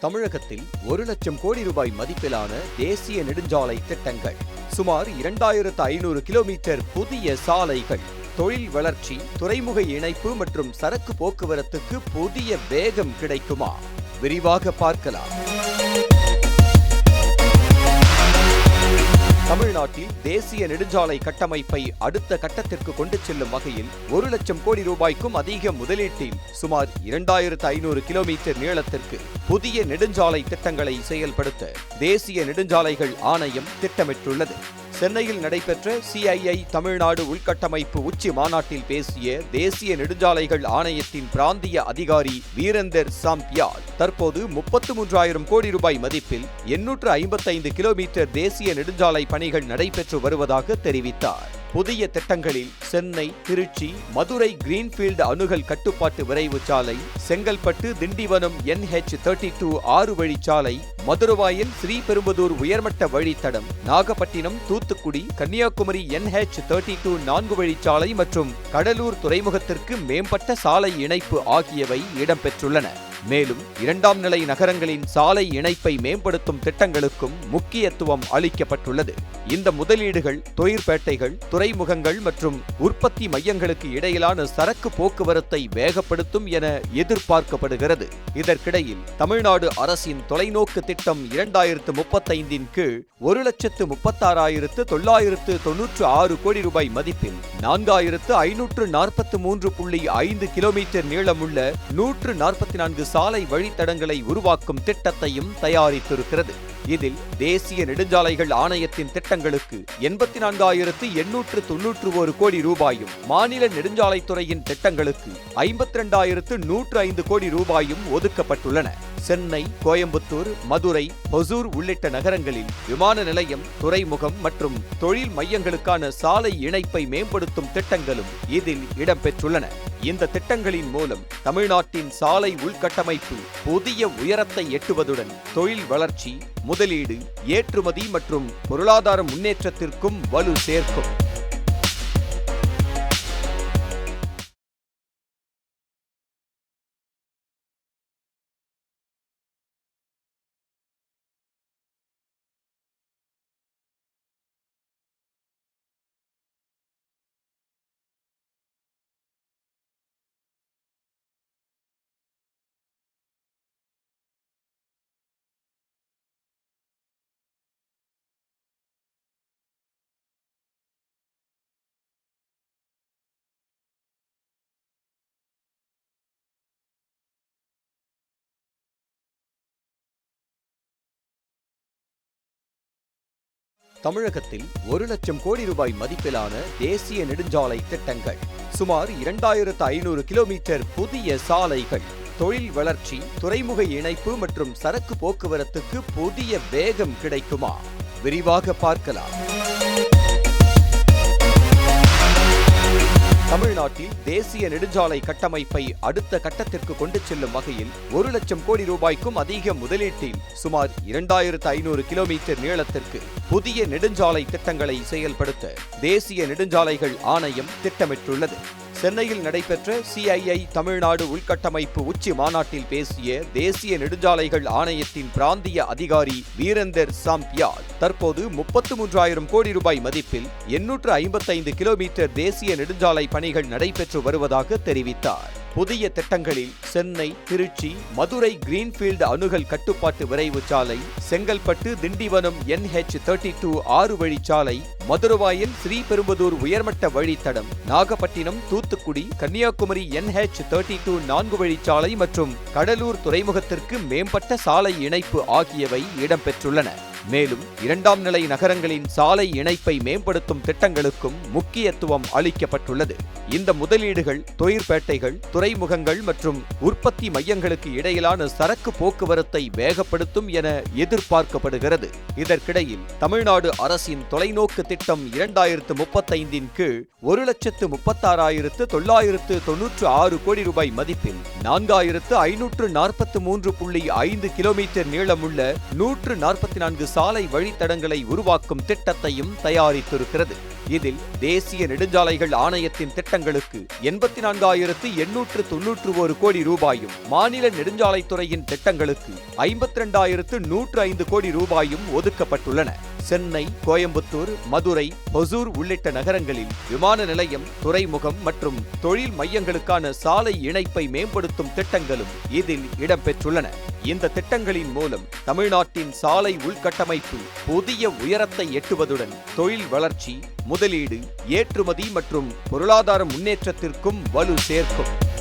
தமிழகத்தில் 1,00,000 கோடி ரூபாய் மதிப்பிலான தேசிய நெடுஞ்சாலை திட்டங்கள், சுமார் 2,500 கிலோமீட்டர் புதிய சாலைகள், தொழில் வளர்ச்சி, துறைமுக இணைப்பு மற்றும் சரக்கு போக்குவரத்துக்கு புதிய வேகம் கிடைக்குமா? விரிவாக பார்க்கலாம். தமிழ்நாட்டில் தேசிய நெடுஞ்சாலை கட்டமைப்பை அடுத்த கட்டத்திற்கு கொண்டு செல்லும் வகையில் 1,00,000 கோடி ரூபாய்க்கும் அதிக முதலீட்டில் சுமார் 2,500 கிலோமீட்டர் நீளத்திற்கு புதிய நெடுஞ்சாலை திட்டங்களை செயல்படுத்த தேசிய நெடுஞ்சாலைகள் ஆணையம் திட்டமிட்டுள்ளது. சென்னையில் நடைபெற்ற CII தமிழ்நாடு உள்கட்டமைப்பு உச்சி மாநாட்டில் பேசிய தேசிய நெடுஞ்சாலைகள் ஆணையத்தின் பிராந்திய அதிகாரி வீரேந்தர் சாம்பியால், தற்போது 33,000 கோடி ரூபாய் மதிப்பில் 855 கிலோமீட்டர் தேசிய நெடுஞ்சாலை பணிகள் நடைபெற்று வருவதாக தெரிவித்தார். புதிய திட்டங்களில் சென்னை, திருச்சி, மதுரை கிரீன்ஃபீல்டு அணுகல் கட்டுப்பாட்டு விரைவு சாலை, செங்கல்பட்டு திண்டிவனம் NH32 6 வழிச்சாலை, மதுரவாயல் ஸ்ரீபெரும்புதூர் உயர்மட்ட வழித்தடம், நாகப்பட்டினம் தூத்துக்குடி கன்னியாகுமரி NH32 4 வழிச்சாலை மற்றும் கடலூர் துறைமுகத்திற்கு மேம்பட்ட சாலை இணைப்பு ஆகியவை இடம்பெற்றுள்ளன. மேலும் 2ஆம் நிலை நகரங்களின் சாலை இணைப்பை மேம்படுத்தும் திட்டங்களுக்கும் முக்கியத்துவம் அளிக்கப்பட்டுள்ளது. இந்த முதலீடுகள் தொழிற்பேட்டைகள், துறைமுகங்கள் மற்றும் உற்பத்தி மையங்களுக்கு இடையிலான சரக்கு போக்குவரத்தை வேகப்படுத்தும் என எதிர்பார்க்கப்படுகிறது. இதற்கிடையில் தமிழ்நாடு அரசின் தொலைநோக்கு திட்டம் 2035 கீழ் 1,36,996 கோடி ரூபாய் மதிப்பில் 4,543.5 கிலோமீட்டர் நீளமுள்ள 144 சாலை வழித்தடங்களை உருவாக்கும் திட்டத்தையும் தயாரித்திருக்கிறது. இதில் தேசிய நெடுஞ்சாலைகள் ஆணையத்தின் திட்டங்களுக்கு 84,891 கோடி ரூபாயும், மாநில நெடுஞ்சாலைத்துறையின் திட்டங்களுக்கு 52,105 கோடி ரூபாயும் ஒதுக்கப்பட்டுள்ளன. சென்னை, கோயம்புத்தூர், மதுரை, ஒசூர் உள்ளிட்ட நகரங்களில் விமான நிலையம், துறைமுகம் மற்றும் தொழில் மையங்களுக்கான சாலை இணைப்பை மேம்படுத்தும் திட்டங்களும் இதில் இடம்பெற்றுள்ளன. இந்த திட்டங்களின் மூலம் தமிழ்நாட்டின் சாலை உள்கட்டமைப்பு புதிய உயரத்தை எட்டுவதுடன் தொழில் வளர்ச்சி, முதலீடு, ஏற்றுமதி மற்றும் பொருளாதார முன்னேற்றத்திற்கும் வலு சேர்க்கும். தமிழகத்தில் 1,00,000 கோடி ரூபாய் மதிப்பிலான தேசிய நெடுஞ்சாலை திட்டங்கள், சுமார் 2,500 கிலோமீட்டர் புதிய சாலைகள், தொழில் வளர்ச்சி, துறைமுக இணைப்பு மற்றும் சரக்கு போக்குவரத்துக்கு புதிய வேகம் கிடைக்குமா? விரிவாக பார்க்கலாம். தமிழ்நாட்டில் தேசிய நெடுஞ்சாலை கட்டமைப்பை அடுத்த கட்டத்திற்கு கொண்டு செல்லும் வகையில் 1,00,000 கோடி ரூபாய்க்கும் அதிக முதலீட்டில் சுமார் 2,500 கிலோமீட்டர் நீளத்திற்கு புதிய நெடுஞ்சாலை திட்டங்களை செயல்படுத்த தேசிய நெடுஞ்சாலைகள் ஆணையம் திட்டமிட்டுள்ளது. சென்னையில் நடைபெற்ற CII தமிழ்நாடு உள்கட்டமைப்பு உச்சி மாநாட்டில் பேசிய தேசிய நெடுஞ்சாலைகள் ஆணையத்தின் பிராந்திய அதிகாரி வீரேந்தர் சாம்பியால், தற்போது 33,000 கோடி ரூபாய் மதிப்பில் 855 கிலோமீட்டர் தேசிய நெடுஞ்சாலை பணிகள் நடைபெற்று வருவதாக தெரிவித்தார். புதிய திட்டங்களில் சென்னை, திருச்சி, மதுரை கிரீன்ஃபீல்டு அணுகல் கட்டுப்பாட்டு விரைவு சாலை, செங்கல்பட்டு திண்டிவனம் NH32 6 வழிச்சாலை, மதுரவாயல் ஸ்ரீபெரும்புதூர் உயர்மட்ட வழித்தடம், நாகப்பட்டினம் தூத்துக்குடி கன்னியாகுமரி NH32 4 வழிச்சாலை மற்றும் கடலூர் துறைமுகத்திற்கு மேம்பட்ட சாலை இணைப்பு ஆகியவை இடம்பெற்றுள்ளன. மேலும் 2ஆம் நிலை நகரங்களின் சாலை இணைப்பை மேம்படுத்தும் திட்டங்களுக்கும் முக்கியத்துவம் அளிக்கப்பட்டுள்ளது. இந்த முதலீடுகள் தொழிற்பேட்டைகள், துறைமுகங்கள் மற்றும் உற்பத்தி மையங்களுக்கு இடையிலான சரக்கு போக்குவரத்தை வேகப்படுத்தும் என எதிர்பார்க்கப்படுகிறது. இதற்கிடையில் தமிழ்நாடு அரசின் தொலைநோக்கு திட்டம் 2035 கீழ் 1,36,996 கோடி ரூபாய் மதிப்பில் 4,543.5 கிலோமீட்டர் நீளமுள்ள 144 சாலை வழித்தடங்களை உருவாக்கும் திட்டத்தையும் தயாரித்திருக்கிறது. இதில் தேசிய நெடுஞ்சாலைகள் ஆணையத்தின் திட்டங்களுக்கு 84,891 கோடி ரூபாயும், மாநில நெடுஞ்சாலைத்துறையின் திட்டங்களுக்கு 52,105 கோடி ரூபாயும் ஒதுக்கப்பட்டுள்ளன. சென்னை, கோயம்புத்தூர், மதுரை, ஒசூர் உள்ளிட்ட நகரங்களில் விமான நிலையம், துறைமுகம் மற்றும் தொழில் மையங்களுக்கான சாலை இணைப்பை மேம்படுத்தும் திட்டங்களும் இதில் இடம்பெற்றுள்ளன. இந்த திட்டங்களின் மூலம் தமிழ்நாட்டின் சாலை உள்கட்டமைப்பு புதிய உயரத்தை எட்டுவதுடன் தொழில் வளர்ச்சி, முதலீடு, ஏற்றுமதி மற்றும் பொருளாதார முன்னேற்றத்திற்கும் வலு சேர்க்கும்.